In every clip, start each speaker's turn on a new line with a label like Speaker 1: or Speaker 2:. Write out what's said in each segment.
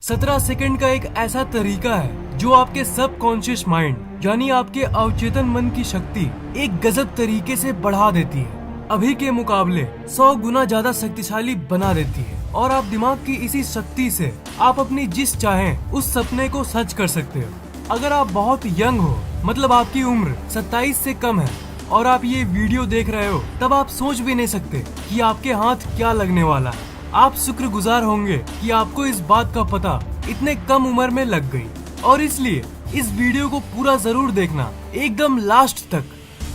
Speaker 1: 17 second का एक ऐसा तरीका है जो आपके सबकॉन्शियस माइंड यानी आपके अवचेतन मन की शक्ति एक गजब तरीके से बढ़ा देती है। अभी के मुकाबले 100 गुना ज्यादा शक्तिशाली बना देती है और आप दिमाग की इसी शक्ति से आप अपनी जिस चाहें उस सपने को सच कर सकते हो। अगर आप बहुत यंग हो, मतलब आपकी उम्र 27 से कम है और आप ये वीडियो देख रहे हो, तब आप सोच भी नहीं सकते कि आपके हाथ क्या लगने वाला है। आप शुक्रगुजार होंगे कि आपको इस बात का पता इतने कम उम्र में लग गई। और इसलिए इस वीडियो को पूरा जरूर देखना एकदम लास्ट तक,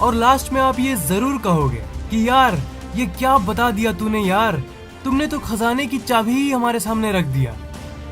Speaker 1: और लास्ट में आप ये जरूर कहोगे कि यार ये क्या बता दिया तूने यार, तुमने तो खजाने की चाबी ही हमारे सामने रख दिया।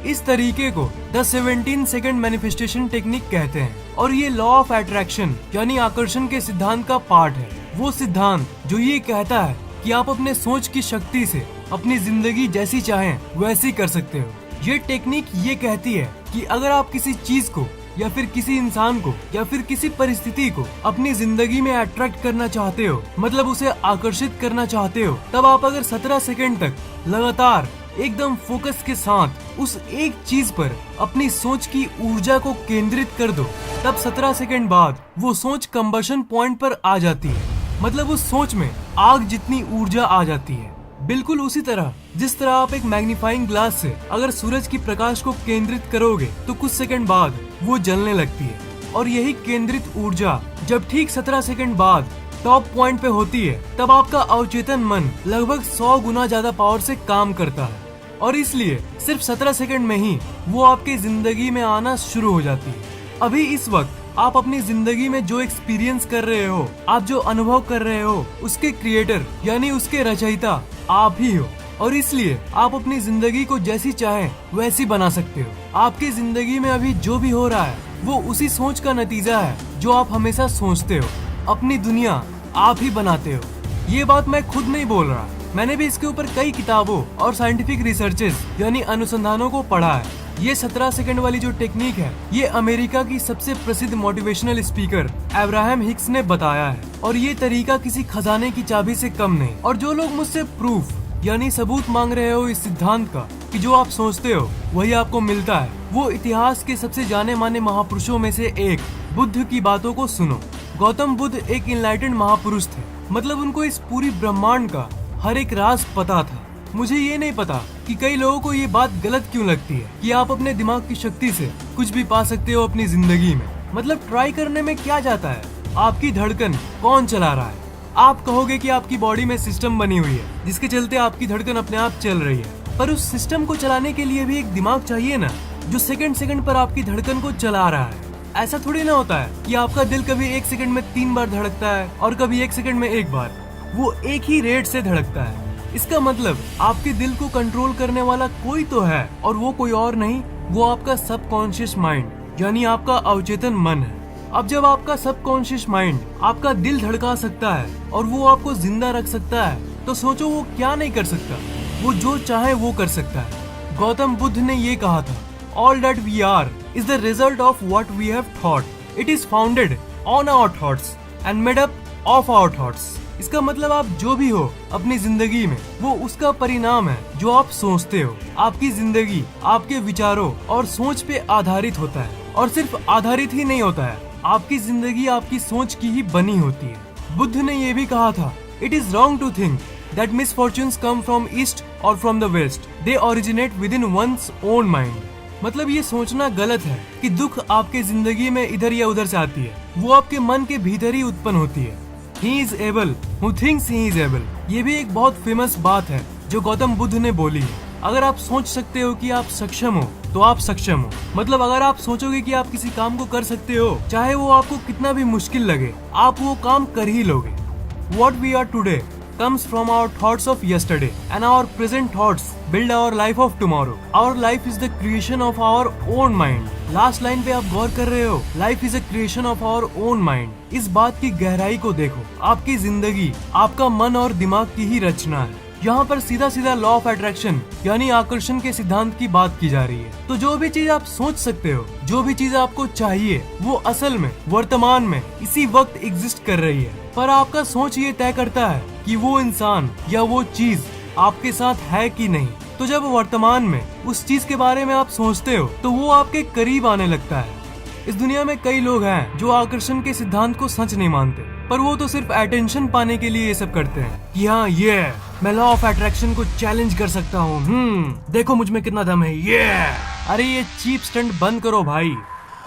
Speaker 1: इस तरीके को द 17 सेकंड मैनिफेस्टेशन टेक्निक कहते हैं और ये लॉ ऑफ अट्रैक्शन यानी आकर्षण के सिद्धांत का पार्ट है। वो सिद्धांत जो ये कहता है कि आप अपने सोच की शक्ति से अपनी जिंदगी जैसी चाहें वैसी कर सकते हो। ये टेक्निक ये कहती है कि अगर आप किसी चीज को या फिर किसी इंसान को या फिर किसी परिस्थिति को अपनी जिंदगी में अट्रैक्ट करना चाहते हो, मतलब उसे आकर्षित करना चाहते हो, तब आप अगर 17 सेकंड तक लगातार एकदम फोकस के साथ उस एक चीज पर अपनी सोच की ऊर्जा को केंद्रित कर दो, तब 17 सेकंड बाद वो सोच कंबशन पॉइंट पर आ जाती है। मतलब उस सोच में आग जितनी ऊर्जा आ जाती है। बिल्कुल उसी तरह जिस तरह आप एक मैग्नीफाइंग ग्लास से अगर सूरज की प्रकाश को केंद्रित करोगे तो कुछ सेकंड बाद वो जलने लगती है। और यही केंद्रित ऊर्जा जब ठीक 17 सेकंड बाद टॉप पॉइंट पे होती है, तब आपका अवचेतन मन लगभग 100 गुना ज्यादा पावर से काम करता है और इसलिए सिर्फ 17 सेकंड में ही वो आपके जिंदगी में आना शुरू हो जाती है। अभी इस वक्त आप अपनी जिंदगी में जो एक्सपीरियंस कर रहे हो, आप जो अनुभव कर रहे हो, उसके क्रिएटर यानी उसके रचयिता आप ही हो और इसलिए आप अपनी जिंदगी को जैसी चाहें वैसी बना सकते हो। आपकी जिंदगी में अभी जो भी हो रहा है वो उसी सोच का नतीजा है जो आप हमेशा सोचते हो। अपनी दुनिया आप ही बनाते हो। ये बात मैं खुद नहीं बोल रहा, मैंने भी इसके ऊपर कई किताबों और साइंटिफिक रिसर्चेस यानी अनुसंधानों को पढ़ा है। ये 17 सेकंड वाली जो टेक्निक है ये अमेरिका की सबसे प्रसिद्ध मोटिवेशनल स्पीकर अब्राहम हिक्स ने बताया है और ये तरीका किसी खजाने की चाबी से कम नहीं। और जो लोग मुझसे प्रूफ यानी सबूत मांग रहे हो इस सिद्धांत का कि जो आप सोचते हो वही आपको मिलता है, वो इतिहास के सबसे जाने माने महापुरुषों में से एक बुद्ध की बातों को सुनो। गौतम बुद्ध एक इनलाइटेंड महापुरुष थे, मतलब उनको इस पूरी ब्रह्मांड का हर एक राज पता था। मुझे ये नहीं पता कि कई लोगों को ये बात गलत क्यों लगती है कि आप अपने दिमाग की शक्ति से कुछ भी पा सकते हो अपनी जिंदगी में। मतलब ट्राई करने में क्या जाता है, आपकी धड़कन कौन चला रहा है? आप कहोगे कि आपकी बॉडी में सिस्टम बनी हुई है जिसके चलते आपकी धड़कन अपने आप चल रही है, पर उस सिस्टम को चलाने के लिए भी एक दिमाग चाहिए ना, जो सेकंड सेकंड पर आपकी धड़कन को चला रहा है। ऐसा थोड़ी ना होता है कि आपका दिल कभी 1 सेकंड में 3 बार धड़कता है और कभी 1 सेकंड में 1 बार, वो एक ही रेट से धड़कता है। इसका मतलब आपके दिल को कंट्रोल करने वाला कोई तो है और वो कोई और नहीं, वो आपका सबकॉन्शियस माइंड यानी आपका अवचेतन मन है। अब जब आपका सबकॉन्शियस माइंड आपका दिल धड़का सकता है और वो आपको जिंदा रख सकता है, तो सोचो वो क्या नहीं कर सकता। वो जो चाहे वो कर सकता है। गौतम बुद्ध ने ये कहा था, all that we are is the result of what we have thought, it is founded on our thoughts and made up of our thoughts. इसका मतलब आप जो भी हो अपनी जिंदगी में वो उसका परिणाम है जो आप सोचते हो। आपकी जिंदगी आपके विचारों और सोच पे आधारित होता है, और सिर्फ आधारित ही नहीं होता है, आपकी जिंदगी आपकी सोच की ही बनी होती है। बुद्ध ने ये भी कहा था, it is wrong to think that misfortunes come from east और from the west, they originate within one's own mind. मतलब ये सोचना गलत है कि दुख आपके जिंदगी में इधर या उधर से आती है, वो आपके मन के भीतर ही उत्पन्न होती है। He is able who thinks he is able, ये भी एक बहुत फेमस बात है जो गौतम बुद्ध ने बोली है। अगर आप सोच सकते हो कि आप सक्षम हो तो आप सक्षम हो। मतलब अगर आप सोचोगे कि आप किसी काम को कर सकते हो, चाहे वो आपको कितना भी मुश्किल लगे, आप वो काम कर ही लोगे। What we are today comes from our thoughts of yesterday and our present thoughts build our life of tomorrow. Our life is the creation of our own mind. Last line पे आप गौर कर रहे हो, life is a creation of our own mind. इस बात की गहराई को देखो, आपकी जिंदगी आपका मन और दिमाग की ही रचना है। यहाँ पर सीधा सीधा लॉ ऑफ अट्रैक्शन यानी आकर्षण के सिद्धांत की बात की जा रही है। तो जो भी चीज आप सोच सकते हो, जो भी चीज आपको चाहिए, वो असल में वर्तमान में इसी वक्त एग्जिस्ट कर रही है। पर आपका सोच ये तय करता है कि वो इंसान या वो चीज आपके साथ है कि नहीं। तो जब वर्तमान में उस चीज के बारे में आप सोचते हो तो वो आपके करीब आने लगता है। इस दुनिया में कई लोग हैं जो आकर्षण के सिद्धांत को सच नहीं मानते, पर वो तो सिर्फ अटेंशन पाने के लिए ये सब करते हैं कि हाँ ये मैं लॉ ऑफ अट्रैक्शन को चैलेंज कर सकता हूँ, देखो मुझ में कितना दम है, ये अरे ये चीप स्टंट बंद करो भाई।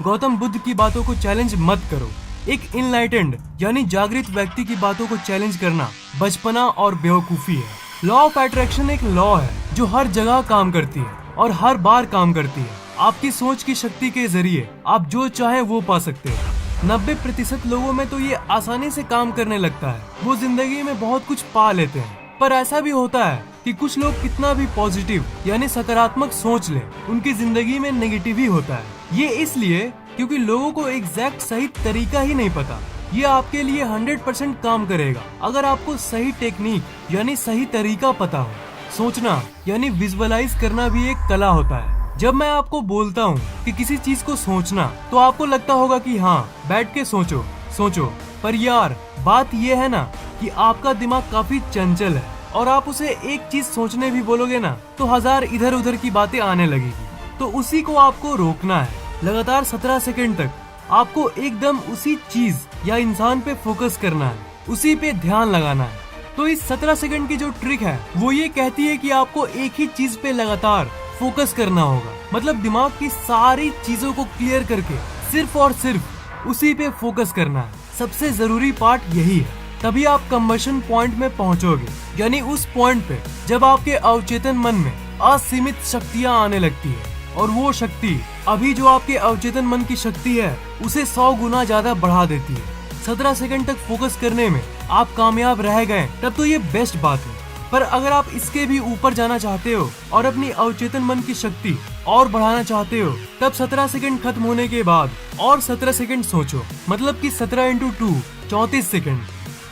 Speaker 1: गौतम बुद्ध की बातों को चैलेंज मत करो। एक इनलाइटेंड यानी जागृत व्यक्ति की बातों को चैलेंज करना बचपना और बेवकूफी है। लॉ ऑफ अट्रैक्शन एक लॉ है जो हर जगह काम करती है और हर बार काम करती है। आपकी सोच की शक्ति के जरिए आप जो चाहे वो पा सकते हो। 90% लोगों में तो ये आसानी से काम करने लगता है, वो जिंदगी में बहुत कुछ पा लेते हैं। पर ऐसा भी होता है कि कुछ लोग कितना भी पॉजिटिव यानी सकारात्मक सोच ले, उनकी जिंदगी में नेगेटिव ही होता है। ये इसलिए क्योंकि लोगों को एग्जैक्ट सही तरीका ही नहीं पता। ये आपके लिए 100% काम करेगा अगर आपको सही टेक्निक यानी सही तरीका पता हो। सोचना यानी विजुअलाइज करना भी एक कला होता है। जब मैं आपको बोलता हूँ कि किसी चीज को सोचना, तो आपको लगता होगा कि हाँ बैठ के सोचो, पर यार बात ये है ना कि आपका दिमाग काफी चंचल है और आप उसे एक चीज सोचने भी बोलोगे ना तो 1000 इधर उधर की बातें आने लगेगी। तो उसी को आपको रोकना है। लगातार 17 सेकंड तक आपको एकदम उसी चीज या इंसान पे फोकस करना है, उसी पे ध्यान लगाना है। तो इस 17 सेकंड की जो ट्रिक है वो ये कहती है कि आपको एक ही चीज पे लगातार फोकस करना होगा। मतलब दिमाग की सारी चीजों को क्लियर करके सिर्फ और सिर्फ उसी पे फोकस करना है। सबसे जरूरी पार्ट यही है, तभी आप कंबशन पॉइंट में पहुंचोगे। यानी उस पॉइंट पे जब आपके अवचेतन मन में असीमित शक्तियां आने लगती है और वो शक्ति अभी जो आपके अवचेतन मन की शक्ति है उसे 100 गुना ज्यादा बढ़ा देती है। 17 सेकंड तक फोकस करने में आप कामयाब रह गए तब तो ये बेस्ट बात है। पर अगर आप इसके भी ऊपर जाना चाहते हो और अपनी अवचेतन मन की शक्ति और बढ़ाना चाहते हो, तब 17 सेकंड खत्म होने के बाद और 17 सेकंड सोचो। मतलब कि 17 × 2 34 सेकंड।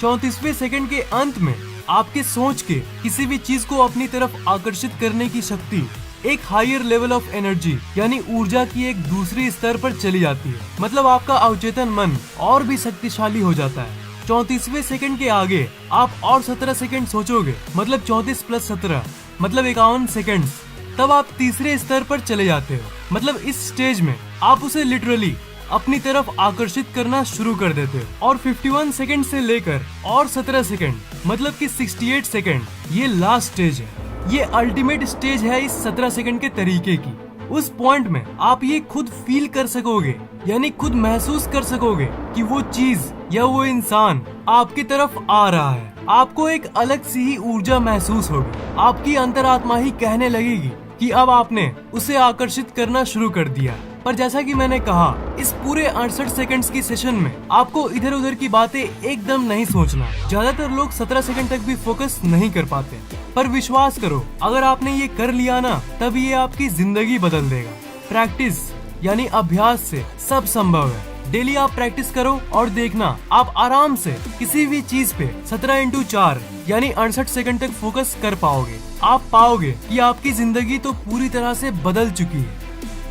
Speaker 1: 34वें सेकंड के अंत में आपके सोच के किसी भी चीज को अपनी तरफ आकर्षित करने की शक्ति एक हायर लेवल ऑफ एनर्जी यानी ऊर्जा की एक दूसरी स्तर पर चली जाती है। मतलब आपका अवचेतन मन और भी शक्तिशाली हो जाता है। 34वें सेकंड के आगे आप और 17 सेकंड सोचोगे, मतलब 34 + 17 मतलब 51 सेकंड। तब आप तीसरे स्तर पर चले जाते हो। मतलब इस स्टेज में आप उसे लिटरली अपनी तरफ आकर्षित करना शुरू कर देते हो। और 51 सेकंड से लेकर और 17 सेकंड मतलब कि 68 सेकंड ये लास्ट स्टेज है। ये अल्टीमेट स्टेज है इस 17 सेकंड के तरीके की। उस पॉइंट में आप ये खुद फील कर सकोगे, यानी खुद महसूस कर सकोगे कि वो चीज या वो इंसान आपकी तरफ आ रहा है। आपको एक अलग सी ही ऊर्जा महसूस होगी। आपकी अंतरात्मा ही कहने लगेगी कि अब आपने उसे आकर्षित करना शुरू कर दिया। पर जैसा कि मैंने कहा, इस पूरे 68 सेकंड्स की सेशन में आपको इधर उधर की बातें एकदम नहीं सोचना। ज्यादातर लोग 17 सेकंड तक भी फोकस नहीं कर पाते, पर विश्वास करो अगर आपने ये कर लिया ना, तब ये आपकी जिंदगी बदल देगा। प्रैक्टिस यानी अभ्यास से सब संभव है। डेली आप प्रैक्टिस करो और देखना आप आराम से किसी भी चीज पे 17 × 4 यानी 68 सेकंड तक फोकस कर पाओगे। आप पाओगे कि आपकी जिंदगी तो पूरी तरह से बदल चुकी है।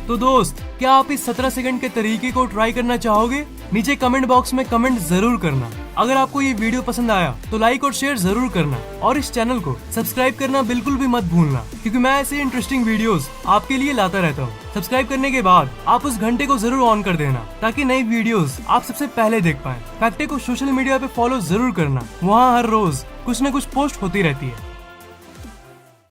Speaker 1: तो दोस्त, क्या आप इस 17 सेकंड के तरीके को ट्राई करना चाहोगे? नीचे कमेंट बॉक्स में कमेंट जरूर करना। अगर आपको ये वीडियो पसंद आया तो लाइक और शेयर जरूर करना और इस चैनल को सब्सक्राइब करना बिल्कुल भी मत भूलना, क्योंकि मैं ऐसे इंटरेस्टिंग वीडियोस आपके लिए लाता रहता हूँ। सब्सक्राइब करने के बाद आप उस घंटे को जरूर ऑन कर देना ताकि नई वीडियोस आप सबसे पहले देख पाएं। फैक्टे को सोशल मीडिया पे फॉलो जरूर करना, वहाँ हर रोज कुछ न कुछ पोस्ट होती रहती है।